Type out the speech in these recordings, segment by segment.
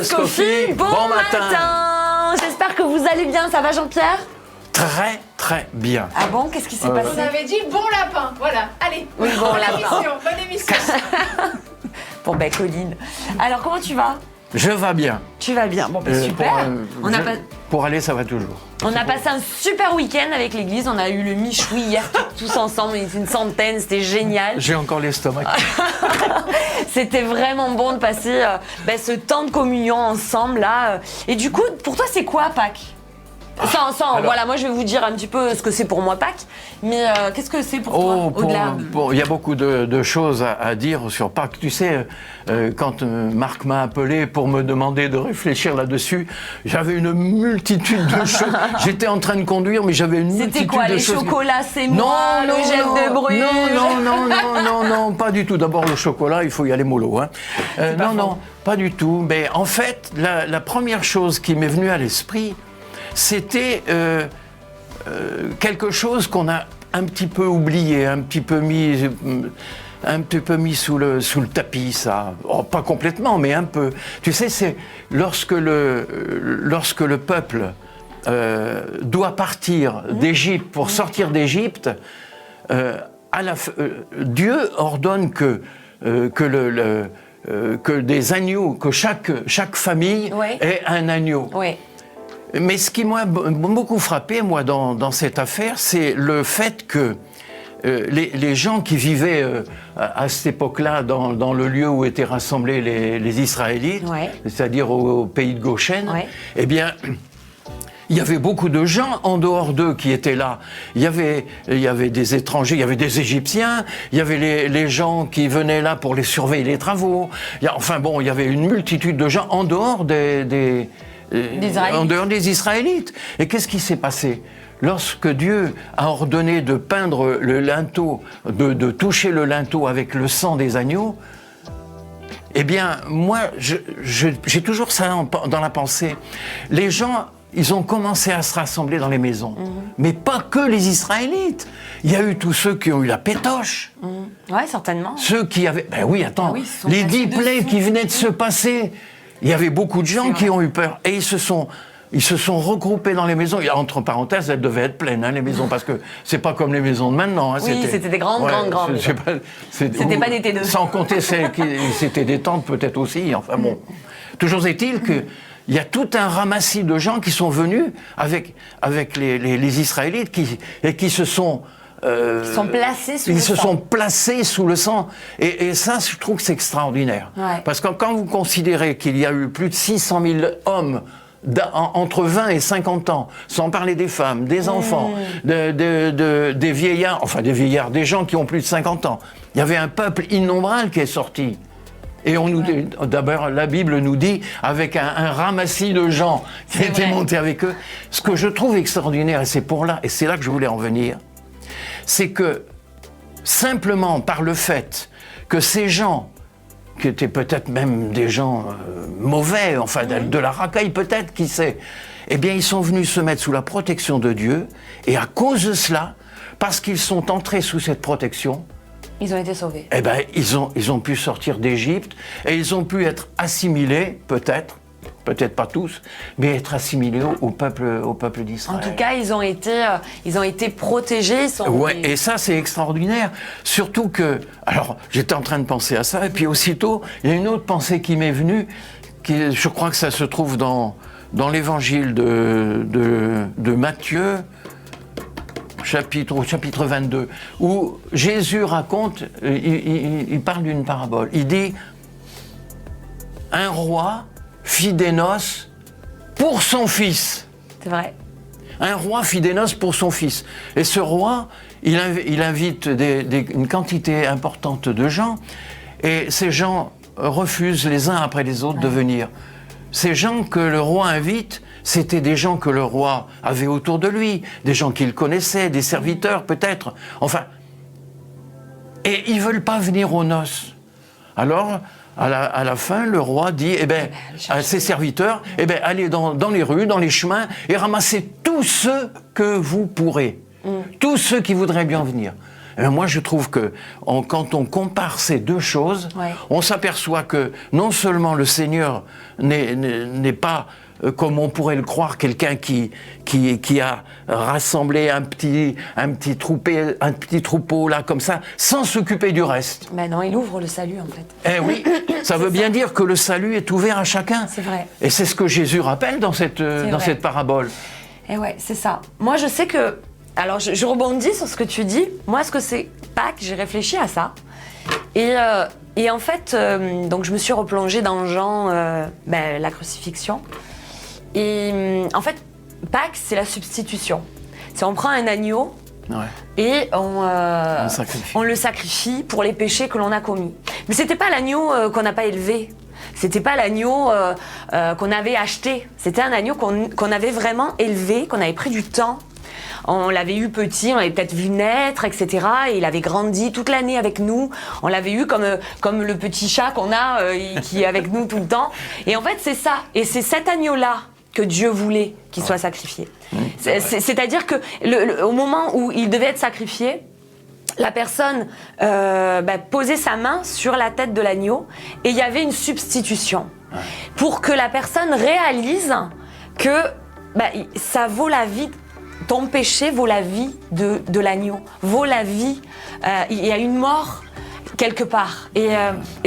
Scoffi, bon matin. J'espère que vous allez bien, ça va Jean-Pierre? Très très bien. Ah bon, qu'est-ce qui s'est passé? On avait dit bon lapin, voilà, allez, oui, bon lapin. Bonne émission. Bon ben Colline, alors comment tu vas? Je vais bien. Tu vas bien, bon ben super. Pour aller, ça va toujours. On a passé un super week-end avec l'église, on a eu le michoui hier tous ensemble, on était une centaine, c'était génial. J'ai encore l'estomac. C'était vraiment bon de passer ce temps de communion ensemble là. Et du coup, pour toi c'est quoi Pâques? Voilà, moi je vais vous dire un petit peu ce que c'est pour moi Pâques, mais qu'est-ce que c'est pour toi au-delà? Il y a beaucoup de choses à dire sur Pâques. Tu sais, quand Marc m'a appelé pour me demander de réfléchir là-dessus, j'avais une multitude de choses. J'étais en train de conduire, mais j'avais une multitude de choses. C'était quoi, les chocolats, c'est moi, le gel de Bruges? Non, pas du tout. D'abord, le chocolat, il faut y aller mollo. Hein. Non, pas du tout. Mais en fait, la première chose qui m'est venue à l'esprit, c'était quelque chose qu'on a un petit peu oublié, un petit peu mis sous le tapis, ça. Oh, pas complètement, mais un peu. Tu sais, c'est lorsque le peuple doit partir d'Égypte pour sortir d'Égypte, Dieu ordonne que des agneaux, que chaque famille ait un agneau. Oui. Mais ce qui m'a beaucoup frappé, moi, dans cette affaire, c'est le fait que les gens qui vivaient à cette époque-là dans le lieu où étaient rassemblés les Israélites, c'est-à-dire au pays de Goshen, eh bien, il y avait beaucoup de gens en dehors d'eux qui étaient là. Il y avait des étrangers, il y avait des Égyptiens, il y avait les gens qui venaient là pour les surveiller les travaux. Il y avait une multitude de gens en dehors des Israélites. Et qu'est-ce qui s'est passé? Lorsque Dieu a ordonné de peindre le linteau, de toucher le linteau avec le sang des agneaux, eh bien, moi, j'ai toujours ça dans la pensée. Les gens, ils ont commencé à se rassembler dans les maisons. Mais pas que les Israélites. Il y a eu tous ceux qui ont eu la pétoche. Oui, certainement. Ceux qui avaient... les 10 plaies qui venaient de se passer... Il y avait beaucoup de gens qui ont eu peur et ils se sont regroupés dans les maisons. Entre parenthèses, elles devaient être pleines, les maisons, parce que c'est pas comme les maisons de maintenant. Hein, c'était des grandes maisons. C'était pas des T2. Sans compter celles qui c'était des tentes peut-être aussi. Enfin bon. Toujours est-il que il y a tout un ramassis de gens qui sont venus avec les Israélites qui se sont sont placés sous le sang. Et ça, je trouve que c'est extraordinaire. Ouais. Parce que quand vous considérez qu'il y a eu plus de 600 000 hommes entre 20 et 50 ans, sans parler des femmes, des enfants, des vieillards, des gens qui ont plus de 50 ans, il y avait un peuple innombrable qui est sorti. Et d'abord, la Bible nous dit, avec un ramassis de gens qui étaient montés avec eux, ce que je trouve extraordinaire, et c'est là que je voulais en venir, c'est que, simplement par le fait que ces gens, qui étaient peut-être même des gens mauvais, de la racaille peut-être, qui sait, eh bien ils sont venus se mettre sous la protection de Dieu, et à cause de cela, parce qu'ils sont entrés sous cette protection, ils ont été sauvés. Eh bien ils ont pu sortir d'Égypte, et ils ont pu être assimilés, peut-être pas tous, mais être assimilés au peuple d'Israël. En tout cas, ils ont été protégés. Et ça, c'est extraordinaire. Surtout que, alors, j'étais en train de penser à ça, et puis aussitôt, il y a une autre pensée qui m'est venue, je crois que ça se trouve dans l'évangile de Matthieu, chapitre 22, où Jésus raconte, il parle d'une parabole. Il dit, un roi fit des noces pour son fils. C'est vrai. Un roi fit des noces pour son fils. Et ce roi, il invite une quantité importante de gens, et ces gens refusent les uns après les autres de venir. Ces gens que le roi invite, c'était des gens que le roi avait autour de lui, des gens qu'il connaissait, des serviteurs peut-être. Et ils ne veulent pas venir aux noces. Alors, à la fin, le roi dit à ses serviteurs, allez dans les rues, dans les chemins, et ramassez tous ceux que vous pourrez, tous ceux qui voudraient bien venir. Moi, je trouve que quand on compare ces deux choses, on s'aperçoit que non seulement le Seigneur n'est pas, comme on pourrait le croire, quelqu'un qui a rassemblé un petit troupeau là comme ça, sans s'occuper du reste. Ben non, il ouvre le salut en fait. Eh oui, ça veut bien dire que le salut est ouvert à chacun. C'est vrai. Et c'est ce que Jésus rappelle dans cette parabole. Eh ouais, c'est ça. Moi, je sais que... Alors, je rebondis sur ce que tu dis. Moi, ce que c'est Pâques, j'ai réfléchi à ça. Et en fait, donc je me suis replongée dans Jean, la crucifixion. Et en fait, Pâques, c'est la substitution. C'est on prend un agneau et on le sacrifie pour les péchés que l'on a commis. Mais c'était pas l'agneau qu'on n'a pas élevé. C'était pas l'agneau qu'on avait acheté. C'était un agneau qu'on avait vraiment élevé, qu'on avait pris du temps. On l'avait eu petit, on l'avait peut-être vu naître, etc. Et il avait grandi toute l'année avec nous. On l'avait eu comme le petit chat qu'on a, qui est avec nous tout le temps. Et en fait, c'est ça. Et c'est cet agneau-là que Dieu voulait qu'il soit sacrifié. C'est-à-dire que au moment où il devait être sacrifié, la personne posait sa main sur la tête de l'agneau et il y avait une substitution pour que la personne réalise que ça vaut la vie. Ton péché vaut la vie de l'agneau, vaut la vie. Il y a une mort quelque part. Et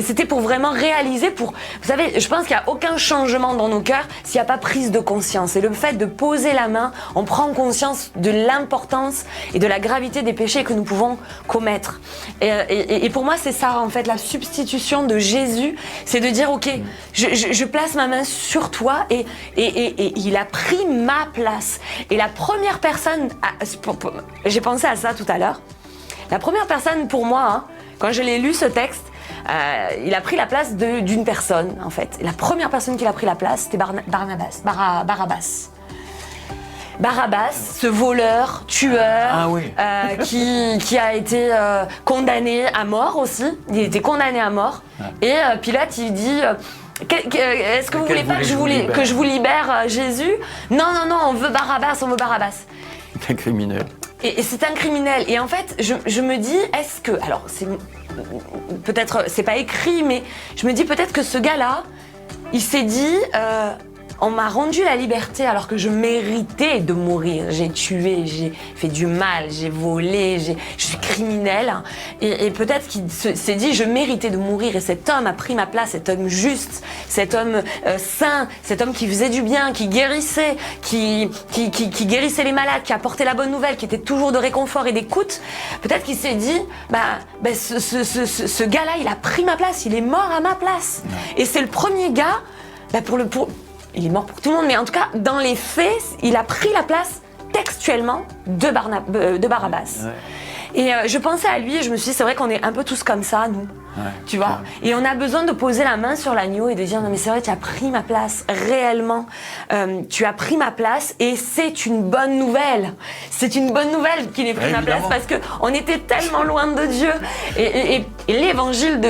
c'était pour vraiment réaliser, vous savez, je pense qu'il n'y a aucun changement dans nos cœurs s'il n'y a pas prise de conscience. Et le fait de poser la main, on prend conscience de l'importance et de la gravité des péchés que nous pouvons commettre. Et pour moi, c'est ça, en fait, la substitution de Jésus, c'est de dire, ok, je place ma main sur toi et il a pris ma place. Et la première personne, j'ai pensé à ça tout à l'heure, la première personne pour moi, quand je l'ai lu ce texte, il a pris la place d'une personne, en fait. Et la première personne qui a pris la place, c'était Barabbas. Barabbas, ce voleur, tueur, qui a été condamné à mort aussi. Il était condamné à mort. Et Pilate, il dit... Est-ce que vous voulez pas que je vous libère, Jésus ? Non, on veut Barabbas. C'est un criminel. Et c'est un criminel. Et en fait, je me dis, est-ce que... Alors, peut-être, c'est pas écrit, mais je me dis peut-être que ce gars-là, il s'est dit... on m'a rendu la liberté alors que je méritais de mourir. J'ai tué, j'ai fait du mal, j'ai volé, je suis criminel. Et peut-être qu'il s'est dit, je méritais de mourir. Et cet homme a pris ma place, cet homme juste, cet homme saint, cet homme qui faisait du bien, qui guérissait, qui guérissait les malades, qui apportait la bonne nouvelle, qui était toujours de réconfort et d'écoute. Peut-être qu'il s'est dit, ce gars-là, il a pris ma place, il est mort à ma place. Et c'est le premier gars, il est mort pour tout le monde, mais en tout cas, dans les faits, il a pris la place textuellement de Barabbas. Et je pensais à lui et je me suis dit, c'est vrai qu'on est un peu tous comme ça, nous. Tu vois ? Et on a besoin de poser la main sur l'agneau et de dire, non mais c'est vrai, tu as pris ma place, réellement. Tu as pris ma place et c'est une bonne nouvelle. C'est une bonne nouvelle qu'il ait pris ma place parce qu'on était tellement loin de Dieu. Et l'évangile,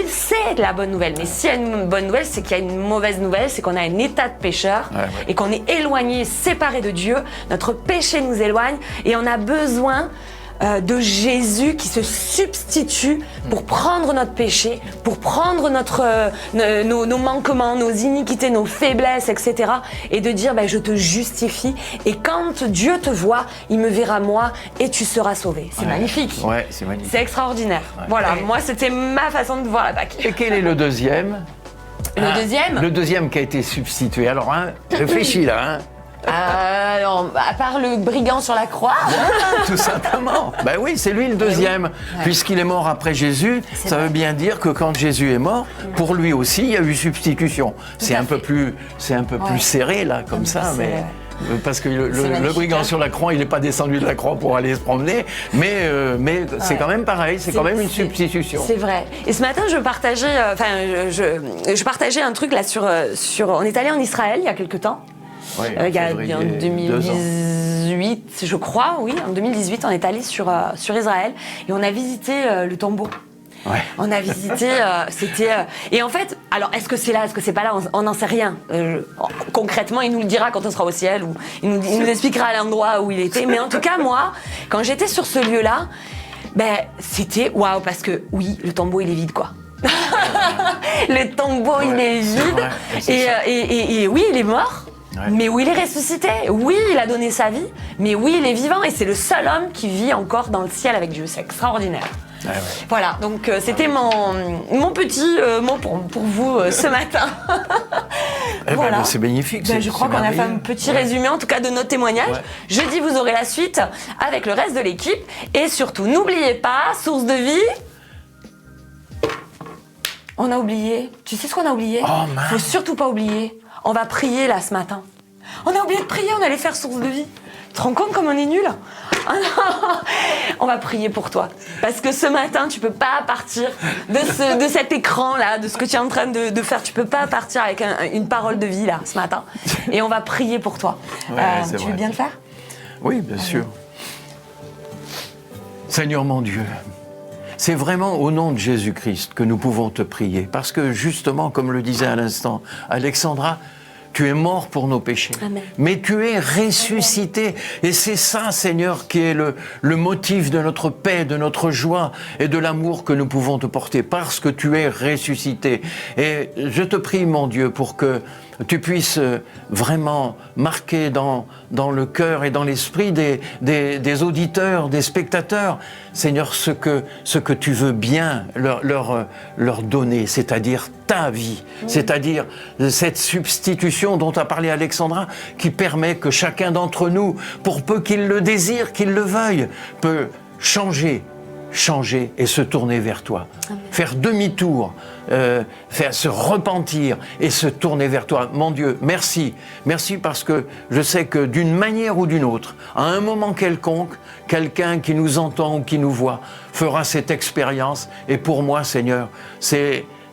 c'est la bonne nouvelle. Mais s'il y a une bonne nouvelle, c'est qu'il y a une mauvaise nouvelle, c'est qu'on a un état de pécheur et qu'on est éloigné, séparé de Dieu. Notre péché nous éloigne et on a besoin de Jésus qui se substitue pour prendre notre péché, pour prendre nos manquements, nos iniquités, nos faiblesses, etc. Et de dire, je te justifie. Et quand Dieu te voit, il me verra moi et tu seras sauvé. C'est magnifique. Ouais, c'est magnifique. C'est extraordinaire. Voilà, moi c'était ma façon de voir la Pâques. Et quel est le deuxième ? Le deuxième qui a été substitué. Alors, réfléchis là, à part le brigand sur la croix. Tout simplement. Oui, c'est lui le deuxième. Puisqu'il est mort après Jésus, ça veut bien dire que quand Jésus est mort, pour lui aussi, il y a eu substitution. C'est un peu plus serré là, comme ça, mais... Parce que le brigand sur la croix, il n'est pas descendu de la croix pour aller se promener, mais c'est quand même pareil, c'est quand même une substitution. C'est vrai. Et ce matin, je partageais un truc là sur. On est allé en Israël il y a quelque temps. Il y a en 2018, je crois, en 2018, on est allé sur Israël et on a visité le tombeau. On a visité, et en fait, alors est-ce que c'est là, est-ce que c'est pas là, on n'en sait rien. Concrètement, il nous le dira quand on sera au ciel, ou il nous expliquera l'endroit où il était. Mais en tout cas, moi, quand j'étais sur ce lieu-là, C'était waouh, parce que oui, le tombeau il est vide quoi. Le tombeau il est vide et oui, il est mort. Ouais. Mais oui, il est ressuscité. Oui, il a donné sa vie. Mais oui, il est vivant et c'est le seul homme qui vit encore dans le ciel avec Dieu. C'est extraordinaire. Ouais. Voilà, donc c'était mon petit mot pour vous ce matin. Voilà. C'est magnifique. Je crois qu'on a fait un petit résumé en tout cas de notre témoignage. Ouais. Jeudi, vous aurez la suite avec le reste de l'équipe. Et surtout, n'oubliez pas, source de vie. On a oublié. Tu sais ce qu'on a oublié ? Faut surtout pas oublier. On va prier là ce matin. On a oublié de prier, on allait faire source de vie. Tu te rends compte comme on est nul ? On va prier pour toi. Parce que ce matin, tu peux pas partir de cet écran-là, de ce que tu es en train de faire. Tu peux pas partir avec une parole de vie là, ce matin. Et on va prier pour toi. Tu veux bien le faire ? Oui, bien sûr. Seigneur mon Dieu, c'est vraiment au nom de Jésus-Christ que nous pouvons te prier. Parce que justement, comme le disait à l'instant Alexandra, tu es mort pour nos péchés. Amen. Mais tu es ressuscité. Et c'est ça, Seigneur, qui est le motif de notre paix, de notre joie et de l'amour que nous pouvons te porter. Parce que tu es ressuscité. Et je te prie, mon Dieu, pour que tu puisses vraiment marquer dans le cœur et dans l'esprit des auditeurs, des spectateurs, Seigneur, ce que tu veux bien leur donner, c'est-à-dire ta vie, c'est-à-dire cette substitution dont a parlé Alexandra, qui permet que chacun d'entre nous, pour peu qu'il le désire, qu'il le veuille, peut changer et se tourner vers toi. Amen. Faire demi-tour, faire se repentir et se tourner vers toi. Mon Dieu, merci. Merci parce que je sais que d'une manière ou d'une autre, à un moment quelconque, quelqu'un qui nous entend ou qui nous voit fera cette expérience. Et pour moi, Seigneur,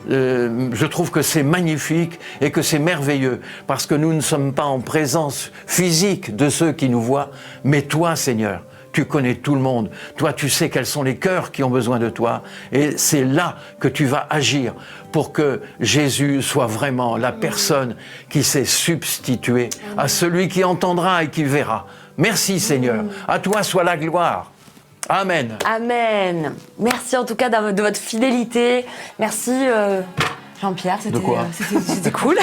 je trouve que c'est magnifique et que c'est merveilleux parce que nous ne sommes pas en présence physique de ceux qui nous voient, mais toi, Seigneur, tu connais tout le monde. Toi, tu sais quels sont les cœurs qui ont besoin de toi. Et c'est là que tu vas agir pour que Jésus soit vraiment la personne qui s'est substituée à celui qui entendra et qui verra. Merci, Seigneur. À toi soit la gloire. Amen. Amen. Merci en tout cas de votre fidélité. Merci Jean-Pierre, c'était cool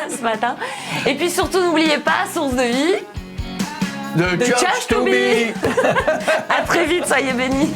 ce matin. Et puis surtout, n'oubliez pas, source de vie. The Church to be. À très vite, soyez bénis.